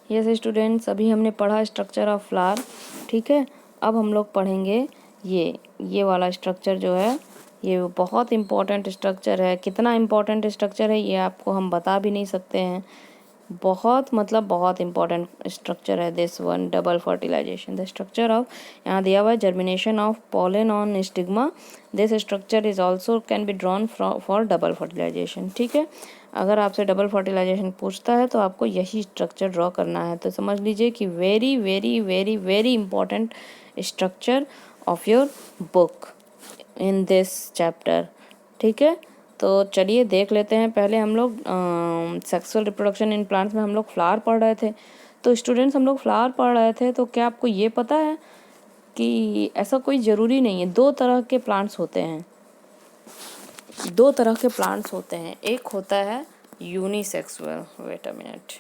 Yes students, अभी हमने पढ़ा स्ट्रक्चर ऑफ फ्लावर, ठीक है। अब हम लोग पढ़ेंगे ये वाला स्ट्रक्चर जो है, ये बहुत इम्पोर्टेंट स्ट्रक्चर है। कितना इम्पोर्टेंट स्ट्रक्चर है ये आपको हम बता भी नहीं सकते हैं। बहुत मतलब बहुत इम्पोर्टेंट स्ट्रक्चर है this one, double fertilization. The structure of, यहाँ दिया हुआ है germination of pollen on stigma. This structure is also can be drawn for double fertilization, ठीक है। अगर आपसे डबल फर्टिलाइजेशन पूछता है तो आपको यही स्ट्रक्चर ड्रॉ करना है। तो समझ लीजिए कि very very very very important structure of your book in this chapter, ठीक है। तो चलिए देख लेते हैं। पहले हम लोग सेक्सुअल रिप्रोडक्शन इन प्लांट्स में हम लोग फ्लावर पढ़ रहे थे। तो स्टूडेंट्स हम लोग फ्लावर पढ़ रहे थे, तो क्या आपको ये पता है कि ऐसा कोई ज़रूरी नहीं है, दो तरह के प्लांट्स होते हैं। दो तरह के प्लांट्स होते हैं, एक होता है unisexual, wait a minute,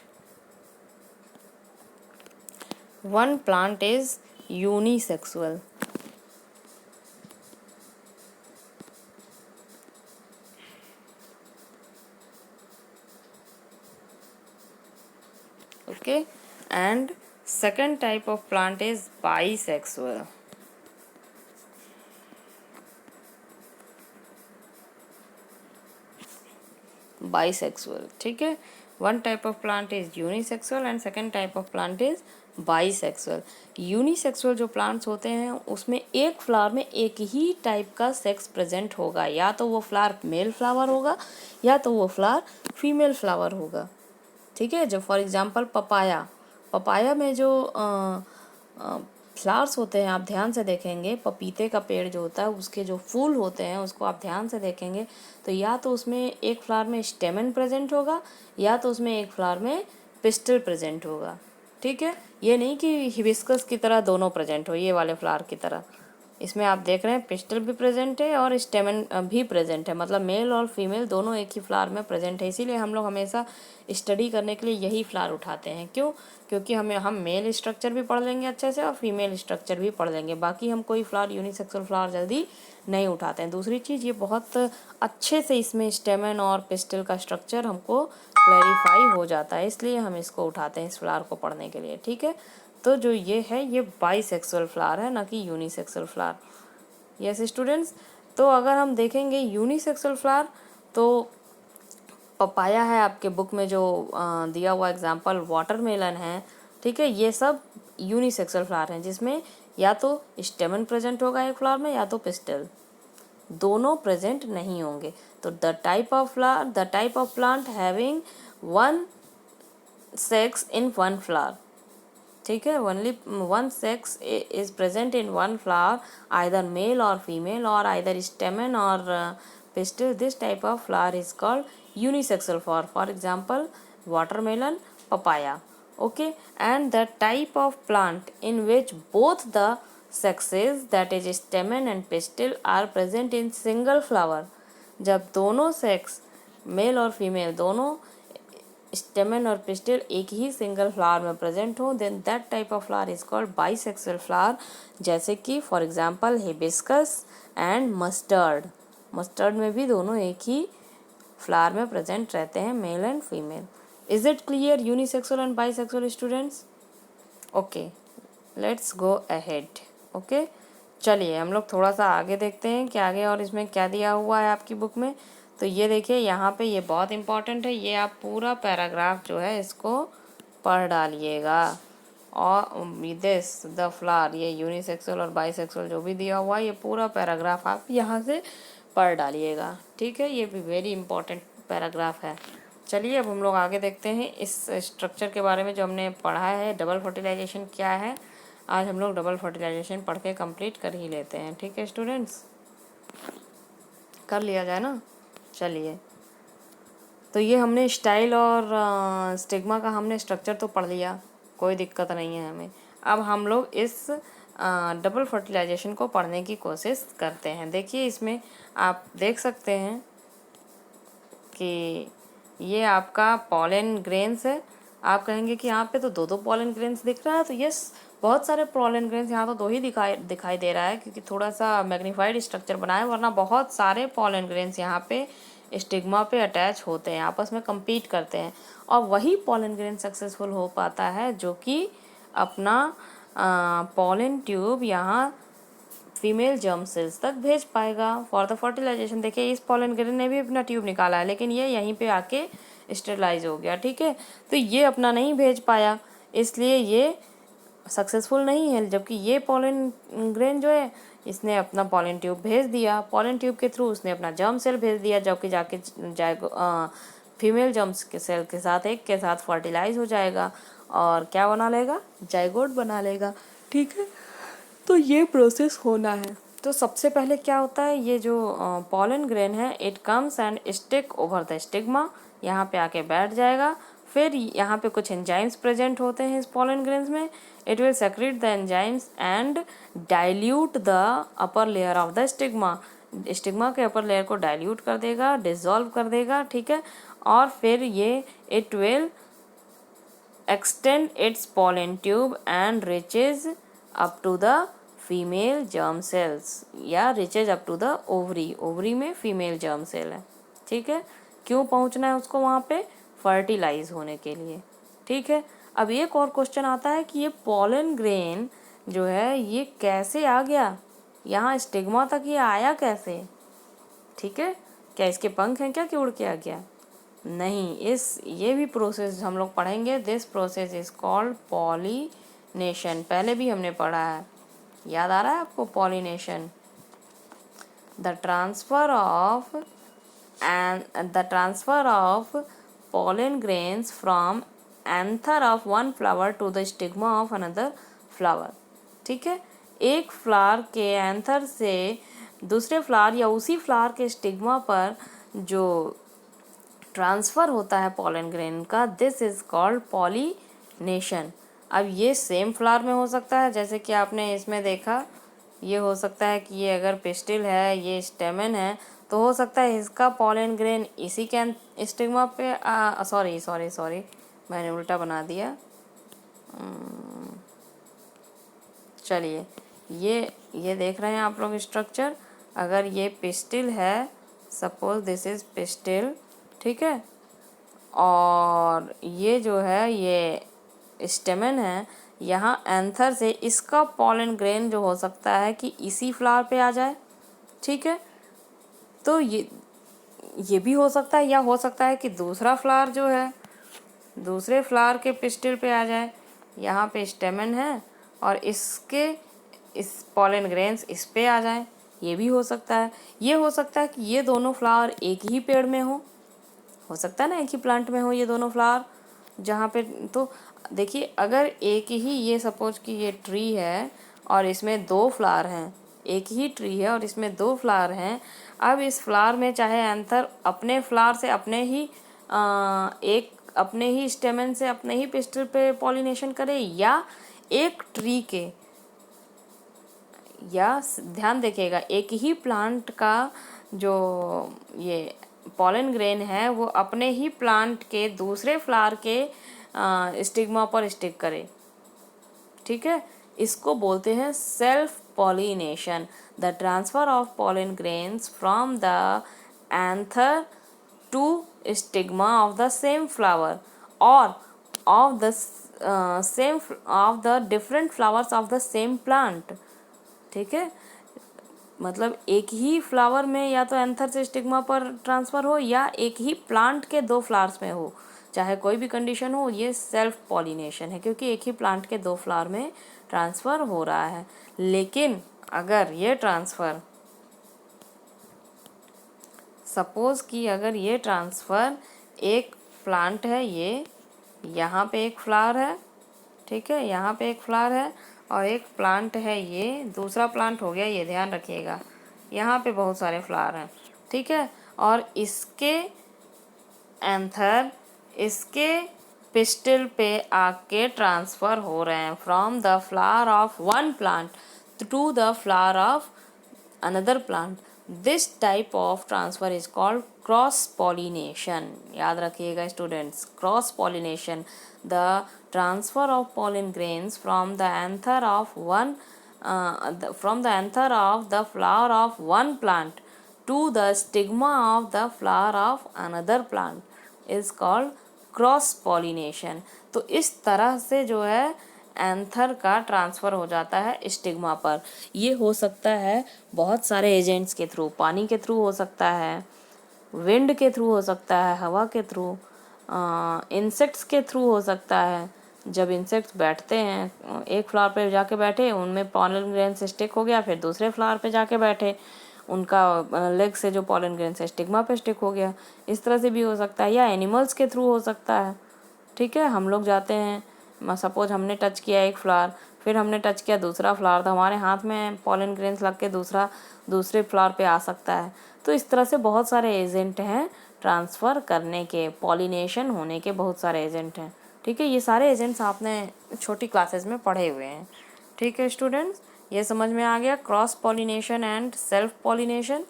one plant is unisexual, okay, and second type of plant is bisexual. Bisexual, ठीक है। One type of plant is unisexual and second type of plant is bisexual. Unisexual जो plants होते हैं उसमें एक flower में एक ही type का सेक्स प्रेजेंट होगा, या तो वो फ्लावर मेल फ्लावर होगा या तो वो फ्लावर फीमेल फ्लावर होगा, ठीक है। जब फॉर एग्जांपल पपाया में जो फ्लावर्स होते हैं, आप ध्यान से देखेंगे, पपीते का पेड़ जो होता है उसके जो फूल होते हैं उसको आप ध्यान से देखेंगे तो या तो उसमें एक फ्लावर में स्टेमन प्रेजेंट होगा या तो उसमें एक फ्लावर में पिस्टल प्रेजेंट होगा, ठीक है। ये नहीं कि हिबिस्कस की तरह दोनों प्रेजेंट हो, ये वाले फ्लावर की तरह। इसमें आप देख रहे हैं पिस्टल भी प्रेजेंट है और स्टेमन भी प्रेजेंट है, मतलब मेल और फीमेल दोनों एक ही फ्लावर में प्रेजेंट है। इसीलिए हम लोग हमेशा स्टडी करने के लिए यही फ्लावर उठाते हैं। क्यों? क्योंकि हम मेल स्ट्रक्चर भी पढ़ लेंगे अच्छे से और फीमेल स्ट्रक्चर भी पढ़ लेंगे, बाकी हम कोई फ्लावर यूनिसेक्सुअल फ्लावर जल्दी नहीं उठाते हैं। दूसरी चीज़, ये बहुत अच्छे से इसमें स्टेमन और पिस्टल का स्ट्रक्चर हमको क्लैरिफाई हो जाता है, इसलिए हम इसको उठाते हैं इस फ्लावर को पढ़ने के लिए, ठीक है। तो जो ये है ये बाईसेक्सुअल फ्लावर है, ना कि यूनिसेक्सुअल फ्लावर। यस स्टूडेंट्स, तो अगर हम देखेंगे यूनिसेक्सुअल फ्लावर, तो पपाया है आपके बुक में जो दिया हुआ एग्जांपल, वाटरमेलन है, ठीक है। ये सब यूनिसेक्सुअल फ्लावर हैं जिसमें या तो स्टेमन प्रेजेंट होगा एक फ्लावर में या तो पिस्टल, दोनों प्रेजेंट नहीं होंगे। तो the type of plant having one sex in one flower, ठीक है, only one sex is present in one flower, either male और फीमेल और आइदर स्टेमन और pistil. This type of flower is called unisexual flower. For example, watermelon, papaya. Okay, and the type of plant in which both the sexes, that is stamen and pistil, are present in single flower. जब दोनों sex mail और female दोनों स्टेमन और pistil एक ही single flower में present हो, then that type of flower is called bisexual flower. जैसे कि for example hibiscus and mustard, mustard में भी दोनों एक ही फ्लावर में प्रेजेंट रहते हैं, male and female. Is it clear unisexual and bisexual students? Okay, let's go ahead. Okay, चलिए हम लोग थोड़ा सा आगे देखते हैं कि आगे और इसमें क्या दिया हुआ है आपकी बुक में। तो ये देखिए यहाँ पे ये बहुत इंपॉर्टेंट है, ये आप पूरा पैराग्राफ जो है इसको पढ़ डालिएगा। और दिस द फ्लावर, ये यूनिसेक्सुअल और बाईसेक्सुअल जो भी दिया हुआ है ये पूरा पैराग्राफ आप यहाँ से पढ़ डालिएगा, ठीक है। ये भी वेरी इंपॉर्टेंट पैराग्राफ है। चलिए अब हम लोग आगे देखते हैं इस स्ट्रक्चर के बारे में जो हमने पढ़ा है, डबल फर्टिलाइजेशन क्या है। आज हम लोग डबल फर्टिलाइजेशन पढ़ के कंप्लीट कर ही लेते हैं, ठीक है स्टूडेंट्स, कर लिया जाए ना। चलिए, तो ये हमने स्टाइल और स्टिग्मा का हमने स्ट्रक्चर तो पढ़ लिया, कोई दिक्कत नहीं है हमें। अब हम लोग इस डबल फर्टिलाइजेशन को पढ़ने की कोशिश करते हैं। देखिए इसमें आप देख सकते हैं कि ये आपका पॉलन ग्रेन्स है। आप कहेंगे कि यहाँ पे तो दो पॉलन ग्रेन्स दिख रहा है, तो यस बहुत सारे पॉलन ग्रेन्स, यहाँ तो दो ही दिखाई दे रहा है क्योंकि थोड़ा सा मैग्नीफाइड स्ट्रक्चर बना है, वरना बहुत सारे पॉलन ग्रेन्स यहाँ पे स्टिग्मा पे अटैच होते हैं, आपस में compete करते हैं, और वही पॉलन ग्रेन सक्सेसफुल हो पाता है जो कि अपना पॉलन ट्यूब यहाँ फीमेल जर्म सेल्स तक भेज पाएगा फॉर द फर्टिलाइजेशन। देखिए इस पॉलन ग्रेन ने भी अपना ट्यूब निकाला है, लेकिन ये यहीं पे आके स्टेरलाइज हो गया, ठीक है। तो ये अपना नहीं भेज पाया, इसलिए ये सक्सेसफुल नहीं है। जबकि ये पॉलन ग्रेन जो है, इसने अपना पॉलन ट्यूब भेज दिया, पॉलन ट्यूब के थ्रू उसने अपना जर्म सेल भेज दिया, जबकि जाके फीमेल जर्म्स के सेल के साथ एक के साथ फर्टिलाइज हो जाएगा और क्या बना लेगा, जाइगोट बना लेगा, ठीक है। तो ये प्रोसेस होना है। तो सबसे पहले क्या होता है, ये जो पॉलन ग्रेन है, it comes and stick over the stigma, यहाँ पे आके बैठ जाएगा। फिर यहाँ पे कुछ एंजाइम्स प्रेजेंट होते हैं इस पॉलन ग्रेन्स में, it will secrete the enzymes and dilute the upper layer of the stigma, stigma के अपर लेयर को डाइल्यूट कर देगा, डिसॉल्व कर देगा, ठीक है। और फिर ये it will extend its pollen tube and reaches up to the female germ cells, या reaches up to the ovary, ovary में female germ cell है, ठीक है। क्यों पहुंचना है उसको वहाँ पे, फर्टिलाइज होने के लिए, ठीक है। अब एक और क्वेश्चन आता है कि ये पॉलन ग्रेन जो है ये कैसे आ गया यहाँ स्टिग्मा तक, ये आया कैसे, ठीक है। क्या इसके पंख हैं क्या कि उड़ के आ गया, नहीं, ये भी प्रोसेस हम लोग पढ़ेंगे। This process is called pollination, पहले भी हमने पढ़ा है, याद आ रहा है आपको, pollination, the transfer of pollen grains from anther of one flower to the stigma of another flower, ठीक है। एक फ्लावर के एंथर से दूसरे फ्लावर या उसी फ्लावर के स्टिग्मा पर जो ट्रांसफ़र होता है पॉलन ग्रेन का, दिस इज़ कॉल्ड पॉलिनेशन। अब ये सेम फ्लावर में हो सकता है, जैसे कि आपने इसमें देखा, ये हो सकता है कि ये अगर पिस्टिल है, ये स्टेमन है, तो हो सकता है इसका पॉलन ग्रेन इसी के स्टिग्मा पे सॉरी मैंने उल्टा बना दिया। चलिए ये देख रहे हैं आप लोग स्ट्रक्चर, अगर ये पिस्टिल है, सपोज दिस इज़ पिस्टिल, ठीक है, और ये जो है ये स्टेमन है, यहाँ एंथर से इसका पॉलन ग्रेन जो हो सकता है कि इसी फ्लावर पे आ जाए, ठीक है। तो ये भी हो सकता है, या हो सकता है कि दूसरा फ्लावर जो है दूसरे फ्लावर के पिस्टिल पे आ जाए, यहाँ पे स्टेमन है और इसके इस पॉलन ग्रेन्स इस पे आ जाए, ये भी हो सकता है। ये हो सकता है कि ये दोनों फ्लावर एक ही पेड़ में हो सकता है ना, एक ही प्लांट में हो ये दोनों फ्लावर, जहाँ पे, तो देखिए अगर एक ही, ये सपोज कि ये ट्री है और इसमें 2 फ्लावर हैं, एक ही ट्री है और इसमें 2 फ्लावर हैं। अब इस फ्लावर में चाहे एंथर अपने फ्लावर से अपने ही स्टेमन से अपने ही पिस्टल पे पॉलिनेशन करे, या एक ट्री के, या ध्यान देखिएगा, एक ही प्लांट का जो ये पॉलन ग्रेन है वो अपने ही प्लांट के दूसरे फ्लावर के स्टिग्मा पर स्टिक करे, ठीक है। इसको बोलते हैं self pollination, the transfer of pollen grains from the anther to stigma of the same flower और of the different flowers of the same plant, ठीक है। मतलब एक ही फ्लावर में या तो एंथर से स्टिग्मा पर ट्रांसफ़र हो, या एक ही प्लांट के 2 फ्लावर्स में हो, चाहे कोई भी कंडीशन हो, ये सेल्फ पॉलिनेशन है, क्योंकि एक ही प्लांट के 2 फ्लावर में ट्रांसफ़र हो रहा है। लेकिन अगर ये ट्रांसफ़र, सपोज़ कि अगर ये ट्रांसफ़र, एक प्लांट है, ये यहाँ पे एक फ्लावर है, ठीक है, यहाँ पे एक फ्लावर है और एक प्लांट है, ये दूसरा प्लांट हो गया, ये ध्यान रखिएगा, यहाँ पे बहुत सारे फ्लावर हैं, ठीक है, और इसके एंथर इसके पिस्टिल पे आके ट्रांसफ़र हो रहे हैं from the flower of one plant to the flower of another plant. This type of transfer is called cross pollination. याद रखिएगा students, cross pollination, the transfer of pollen grains from the anther of the flower of one plant to the stigma of the flower of another plant is called cross pollination. तो इस तरह से जो है anther का transfer हो जाता है स्टिग्मा पर। ये हो सकता है बहुत सारे एजेंट्स के थ्रू, पानी के थ्रू हो सकता है, विंड के थ्रू हो सकता है, हवा के थ्रू, इंसेक्ट्स के थ्रू हो सकता है। जब इंसेक्ट्स बैठते हैं, एक फ्लावर पे जाके बैठे, उनमें पॉलन ग्रेन से स्टिक हो गया, फिर दूसरे फ्लावर पे जाके बैठे, उनका लेग से जो पॉलन ग्रेन से स्टिग्मा पे स्टिक हो गया, इस तरह से भी हो सकता है। या एनिमल्स के थ्रू हो सकता है। ठीक है, हम लोग जाते हैं, सपोज हमने टच किया एक फ्लावर, फिर हमने टच किया दूसरा फ्लावर, तो हमारे हाथ में पॉलन ग्रेन्स लग के दूसरे फ्लावर पे आ सकता है। तो इस तरह से बहुत सारे एजेंट हैं ट्रांसफ़र करने के, पॉलिनेशन होने के बहुत सारे एजेंट हैं। ठीक है, ये सारे एजेंट्स आपने छोटी क्लासेस में पढ़े हुए हैं। ठीक है स्टूडेंट्स, ये समझ में आ गया cross pollination and self pollination.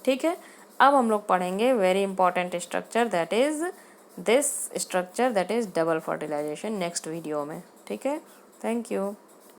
ठीक है, अब हम लोग पढ़ेंगे very important structure, that is this structure, that is double fertilisation, next video में। ठीक है, थैंक यू।